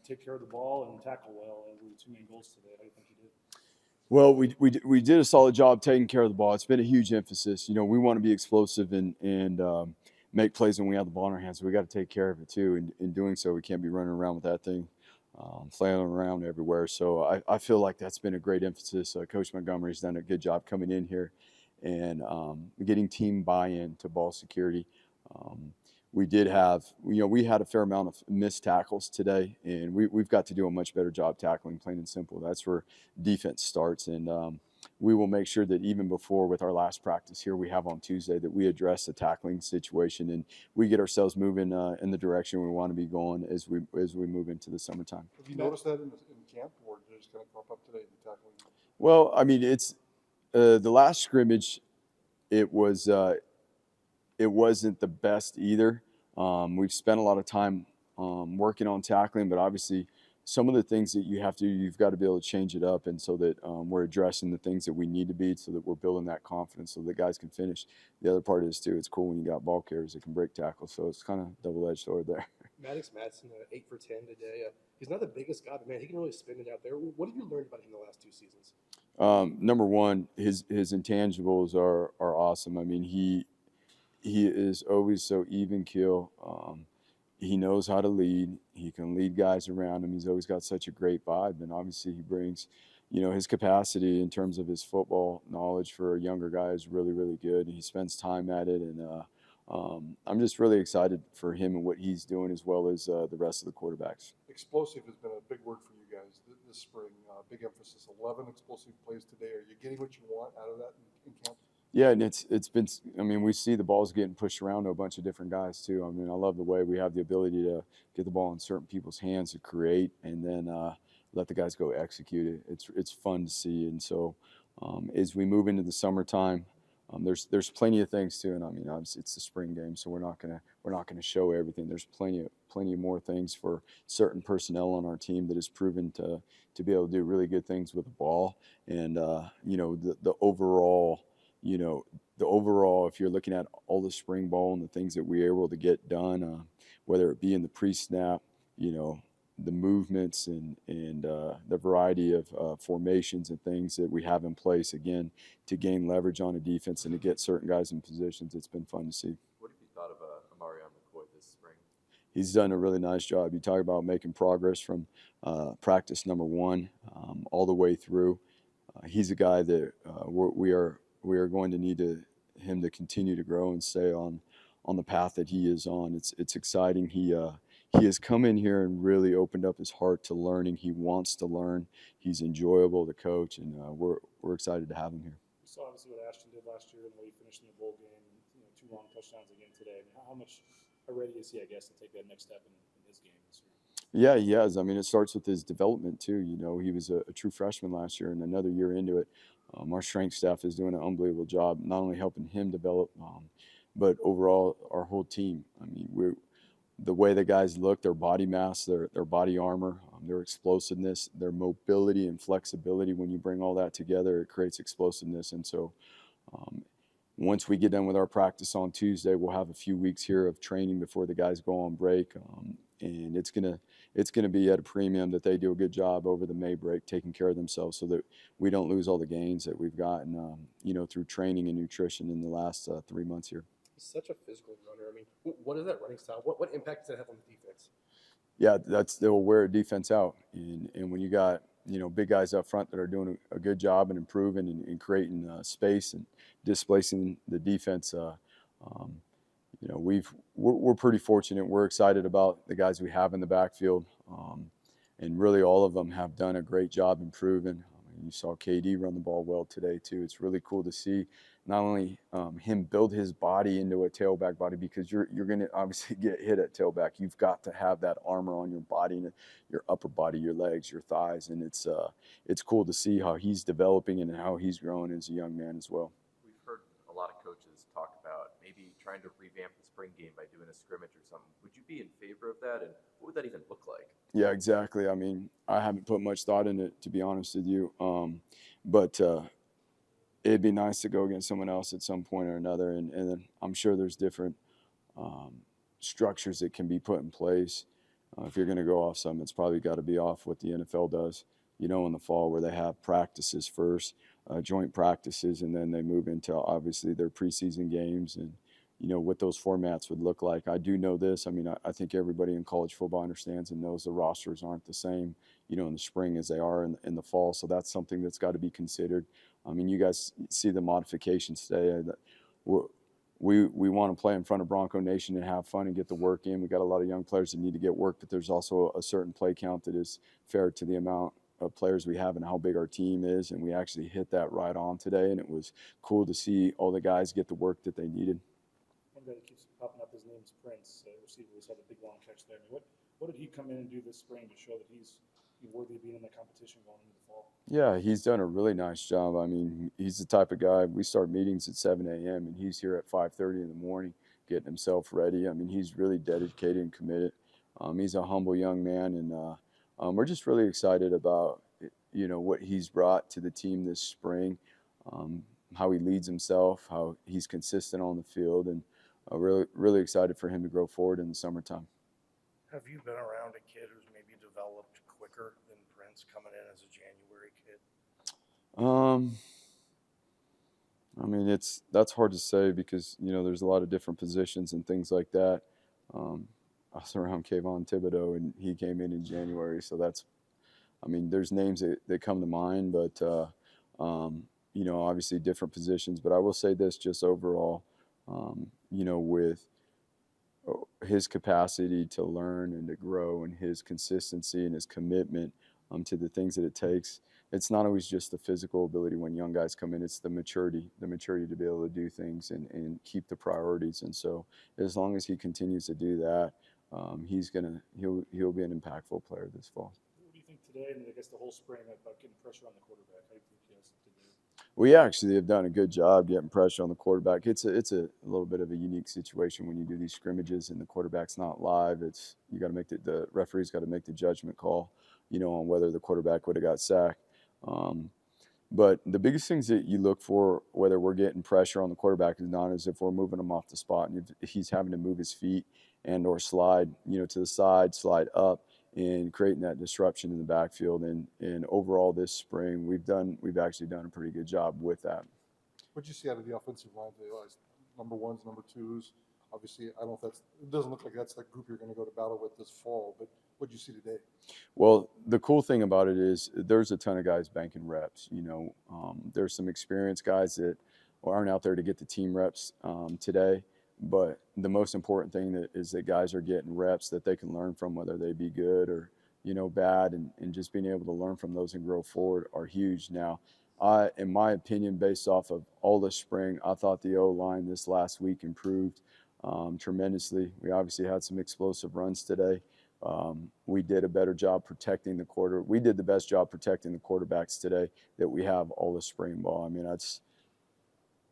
take care of the ball and tackle well. Were the two main goals today. How do you think you did? Well, we did a solid job taking care of the ball. It's been a huge emphasis. We want to be explosive and make plays when we have the ball in our hands. So we got to take care of it too. And in doing so, we can't be running around with that thing flailing around everywhere. So I feel like that's been a great emphasis. Coach Montgomery's done a good job coming in here and getting team buy-in to ball security. We did have, we had a fair amount of missed tackles today, and we've got to do a much better job tackling, plain and simple. That's where defense starts, and we will make sure that even before with our last practice here we have on Tuesday that we address the tackling situation and we get ourselves moving in the direction we want to be going as we move into the summertime. Have you noticed that in camp, or did it just kind of crop up today in the tackling? Well, I mean, it's the last scrimmage. It wasn't the best either. We've spent a lot of time working on tackling, but obviously some of the things that you've got to be able to change it up, and so that we're addressing the things that we need to be, so that we're building that confidence, so that guys can finish. The other part is too, it's cool when you got ball carriers that can break tackles, so it's kind of double-edged sword there. Maddox Madsen, 8 for 10 today. He's not the biggest guy, but man, he can really spin it out there. What have you learned about him the last 2 seasons? Number one, his intangibles are awesome. I mean, he is always so even keel. He knows how to lead. He can lead guys around him. He's always got such a great vibe, and obviously he brings, his capacity in terms of his football knowledge for a younger guy is really, really good. He spends time at it, and I'm just really excited for him and what he's doing, as well as the rest of the quarterbacks. Explosive has been a big word for you guys this spring. Big emphasis. 11 explosive plays today. Are you getting what you want out of that in camp? Yeah, and it's been. I mean, we see the balls getting pushed around to a bunch of different guys too. I mean, I love the way we have the ability to get the ball in certain people's hands to create, and then let the guys go execute it. It's fun to see, and so as we move into the summertime, there's plenty of things too. And I mean, obviously it's the spring game, so we're not gonna show everything. There's plenty more things for certain personnel on our team that has proven to be able to do really good things with the ball, and the overall. If you're looking at all the spring ball and the things that we were able to get done, whether it be in the pre-snap, the movements and the variety of formations and things that we have in place, again, to gain leverage on a defense and to get certain guys in positions, it's been fun to see. What have you thought of Amarion McCoy this spring? He's done a really nice job. You talk about making progress from practice number 1 all the way through. He's a guy that we are going to need him to continue to grow and stay on the path that he is on. It's exciting. He has come in here and really opened up his heart to learning. He wants to learn. He's enjoyable to coach, and we're excited to have him here. We saw obviously what Ashton did last year and the way he finished in the bowl game. 2 long touchdowns again today. I mean, how much ready is he, I guess, to take that next step in his game this year? Yeah, he has. I mean, it starts with his development too. He was a true freshman last year, and another year into it, our strength staff is doing an unbelievable job, not only helping him develop, but overall our whole team. I mean, the way the guys look, their body mass, their body armor, their explosiveness, their mobility and flexibility. When you bring all that together, it creates explosiveness. And so, once we get done with our practice on Tuesday, we'll have a few weeks here of training before the guys go on break. And it's gonna be at a premium that they do a good job over the May break, taking care of themselves, so that we don't lose all the gains that we've gotten, through training and nutrition in the last 3 months here. He's such a physical runner. I mean, what is that running style? What impact does that have on the defense? Yeah, they'll wear a defense out, and when you got big guys up front that are doing a good job and improving and creating space and displacing the defense. We're pretty fortunate. We're excited about the guys we have in the backfield, and really all of them have done a great job improving. You saw KD run the ball well today too. It's really cool to see not only him build his body into a tailback body, because you're going to obviously get hit at tailback. You've got to have that armor on your body, your upper body, your legs, your thighs, and it's cool to see how he's developing and how he's growing as a young man as well. We've heard a lot of coaches talk about maybe trying to revamp the spring game by doing a scrimmage or something. Would you be in favor of that, and what would that even look like? Yeah, exactly. I mean, I haven't put much thought in it, to be honest with you, but it'd be nice to go against someone else at some point or another, and then I'm sure there's different structures that can be put in place. If you're going to go off something, it's probably got to be off what the NFL does, in the fall where they have practices first, joint practices, and then they move into obviously their preseason games and, what those formats would look like. I do know this. I mean, I think everybody in college football understands and knows the rosters aren't the same, in the spring as they are in the fall. So that's something that's got to be considered. I mean, you guys see the modifications today. We want to play in front of Bronco Nation and have fun and get the work in. We got a lot of young players that need to get work, but there's also a certain play count that is fair to the amount of players we have and how big our team is. And we actually hit that right on today, and it was cool to see all the guys get the work that they needed. One guy that keeps popping up, his name's Prince, receiver who's had a big long catch there. I mean, what did he come in and do this spring to show that he's worthy of being in the competition going into the fall? Yeah, he's done a really nice job. I mean, he's the type of guy, we start meetings at 7 a.m. and he's here at 5:30 in the morning getting himself ready. I mean, he's really dedicated and committed. He's a humble young man, and we're just really excited about, what he's brought to the team this spring, how he leads himself, how he's consistent on the field, and really, really excited for him to grow forward in the summertime. Have you been around a kid who's maybe developed quicker than Prince coming in as a January kid? I mean, that's hard to say because, there's a lot of different positions and things like that. I was around Kayvon Thibodeau, and he came in January. So there's names that come to mind, but, obviously different positions. But I will say this just overall, with his capacity to learn and to grow and his consistency and his commitment to the things that it takes. It's not always just the physical ability when young guys come in, it's the maturity to be able to do things and keep the priorities. And so as long as he continues to do that, he'll be an impactful player this fall. What do you think today, and I guess the whole spring, about getting pressure on the quarterback? How do you think he has to do? We actually have done a good job getting pressure on the quarterback. It's a little bit of a unique situation when you do these scrimmages and the quarterback's not live. You got to make the referee's got to make the judgment call, on whether the quarterback would have got sacked. But the biggest things that you look for, whether we're getting pressure on the quarterback or not, is if we're moving him off the spot and if he's having to move his feet and or slide, to the side, slide up, and creating that disruption in the backfield. And overall this spring, we've actually done a pretty good job with that. What did you see out of the offensive line today? Number ones, number twos. Obviously, I don't know if it doesn't look like that's the group you're going to go to battle with this fall, but what did you see today? Well, the cool thing about it is there's a ton of guys banking reps. There's some experienced guys that aren't out there to get the team reps today. But the most important thing is that guys are getting reps that they can learn from, whether they be good or, bad, and just being able to learn from those and grow forward are huge. Now, in my opinion, based off of all this spring, I thought the O-line this last week improved tremendously. We obviously had some explosive runs today. We did a better job protecting we did the best job protecting the quarterbacks today that we have all the spring ball. I mean,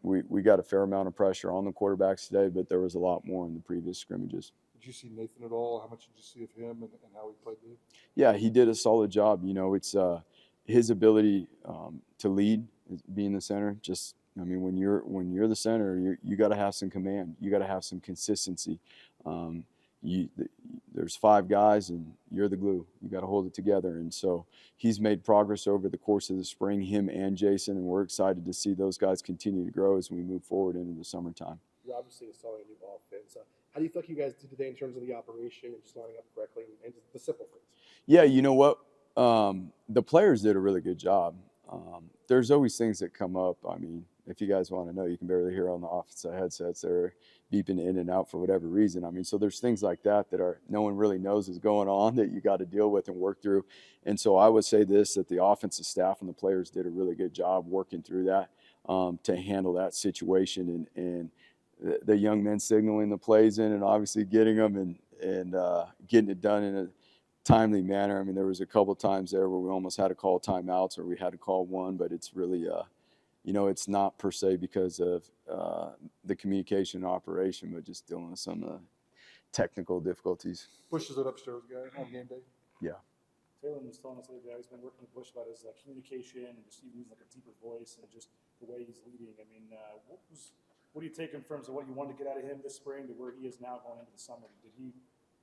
we got a fair amount of pressure on the quarterbacks today, but there was a lot more in the previous scrimmages. Did you see Nathan at all? How much did you see of him and how he played today? Yeah, he did a solid job. It's his ability to lead, being the center. When you're the center, you got to have some command. You got to have some consistency. There's 5 guys and you're the glue. You got to hold it together. And so he's made progress over the course of the spring, him and Jason, and we're excited to see those guys continue to grow as we move forward into the summertime. You're obviously installing a new offense. How do you think you guys did today in terms of the operation and just lining up correctly and just the simple things? Yeah, you know what? The players did a really good job. There's always things that come up. I mean, if you guys want to know, you can barely hear on the offensive headsets. They're beeping in and out for whatever reason. I mean, so there's things like that no one really knows is going on that you got to deal with and work through. And so I would say that the offensive staff and the players did a really good job working through that to handle that situation and the young men signaling the plays in and obviously getting them and getting it done in a timely manner. I mean, there was a couple of times there where we almost had to call timeouts or we had to call one, but it's really it's not per se because of the communication and operation, but just dealing with some technical difficulties. Bush is an upstairs guy on game day. Yeah. Taylor was telling us the other day he's been working with Bush about his communication and just even using like a deeper voice and just the way he's leading. I mean, what do you take in terms of what you wanted to get out of him this spring to where he is now going into the summer? Did he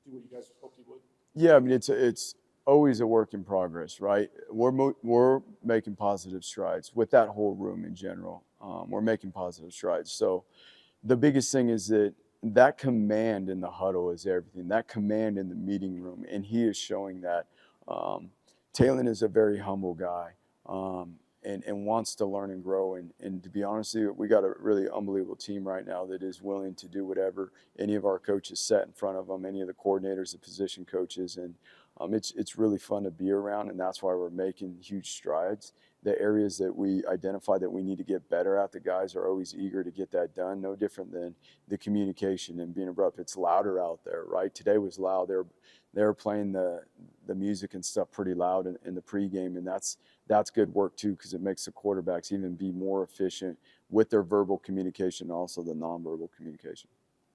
do what you guys hoped he would? Yeah, I mean, it's always a work in progress, right? We're making positive strides with that whole room in general. We're making positive strides. So the biggest thing is that command in the huddle is everything. That command in the meeting room, and he is showing that. Talon is a very humble guy, and wants to learn and grow. And to be honest with you, we got a really unbelievable team right now that is willing to do whatever any of our coaches set in front of them, any of the coordinators, the position coaches, and it's really fun to be around, and that's why we're making huge strides. The areas that we identify that we need to get better at, the guys are always eager to get that done. No different than the communication and being abrupt. It's louder out there, right? Today was loud. They're playing the music and stuff pretty loud in the pregame, and that's good work too, because it makes the quarterbacks even be more efficient with their verbal communication and also the nonverbal communication.